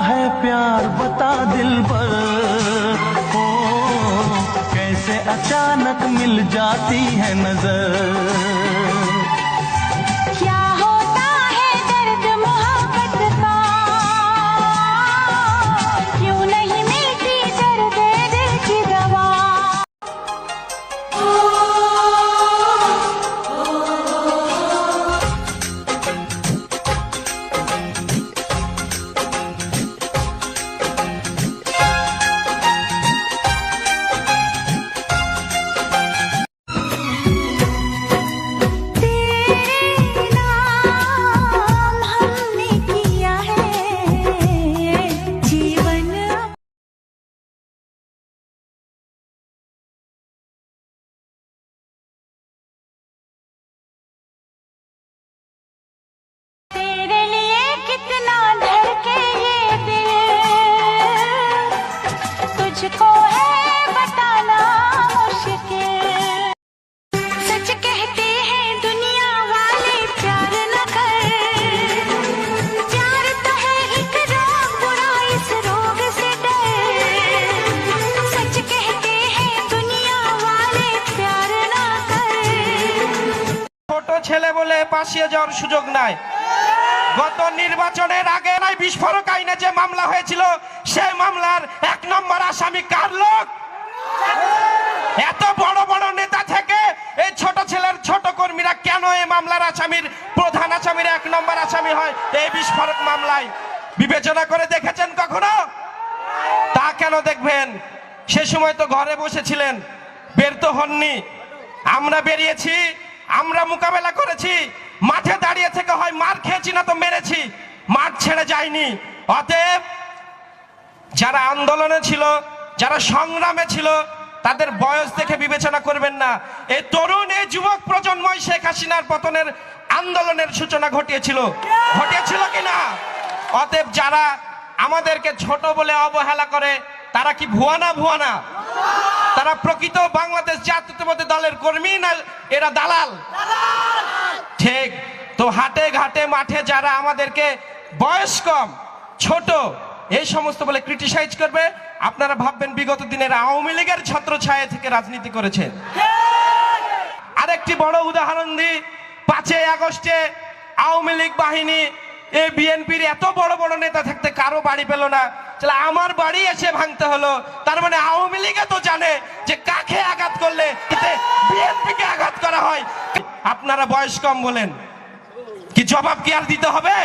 है प्यार बता दिल पर, ओ कैसे अचानक मिल जाती है नजर। क्या होता है दर्द मोहब्बत का, क्यों नहीं मिलती दर्द दिल की दवा। तुझको है बताना मुश्किल, सच कहते हैं दुनिया वाले प्यार न कर, प्यार तो है एक रोग बुरा इस रोग से डर, सच कहते हैं दुनिया वाले प्यार न कर। ছোট ছেলে বলে পাশিয়ে যাওয়ার সুযোগ নাই। গত নির্বাচনের আগে নাই বিস্ফোরক আইনে যে মামলা হয়েছিল সেই মামলার 1 নম্বর আসামি কার লোক? এত বড় বড় নেতা থেকে এই ছোট ছেলের ছোট কর্মীরা কেন এই মামলার আসামির প্রধান আসামির 1 নম্বর আসামি হয় এই বিস্ফোরক মামলায়? বিবেচনা করে দেখেছেন কখনো? তা কেন দেখবেন? সে সময় তো ঘরে বসেছিলেন, বের তো হননি। আমরা বেরিয়েছি, আমরা মোকাবেলা করেছি, মাঠে দাঁড়িয়ে থেকে হয় মার খেয়েছি না তো মেরেছি, মাঠ ছেড়ে যায়নি। অতএব যারা আন্দোলনে ছিল, যারা সংগ্রামে ছিল, তাদের বয়স দেখে বিবেচনা করবেন না। এই তরুণ এই যুবক প্রজন্মই শেখ হাসিনার পতনের আন্দোলনের সূচনা ঘটিয়েছিল কিনা? অতএব যারা আমাদেরকে ছোট বলে অবহেলা করে তারা কি ভুয়া না? তারা প্রকৃত বাংলাদেশ জাতীয়তাবাদী দলের কর্মী না এরা দালাল? ঠিক তো হাটে ঘাটে মাঠে যারা আমাদেরকে বয়স কম ছোট এই সমস্ত বলে ক্রিটিসাইজ করবে, আপনারা ভাববেন বিগত দিনের আওয়ামী লীগের ছত্রছায়া থেকে রাজনীতি করেছে। আরেকটি বড় উদাহরণ দিই, 5ই আগস্টে আওয়ামী লীগ বাহিনী এই বিএনপির এত বড় বড় নেতা থাকতে কারো বাড়ি পেল না, তাহলে আমার বাড়ি এসে ভাঙতে হলো। তার মানে আওয়ামী লীগে তো জানে যে কাকে আঘাত করলে বিএনপিকে আঘাত করা হয়। আপনারা বয়স কম বলেন, কি জবাব কি আর দিতে হবে?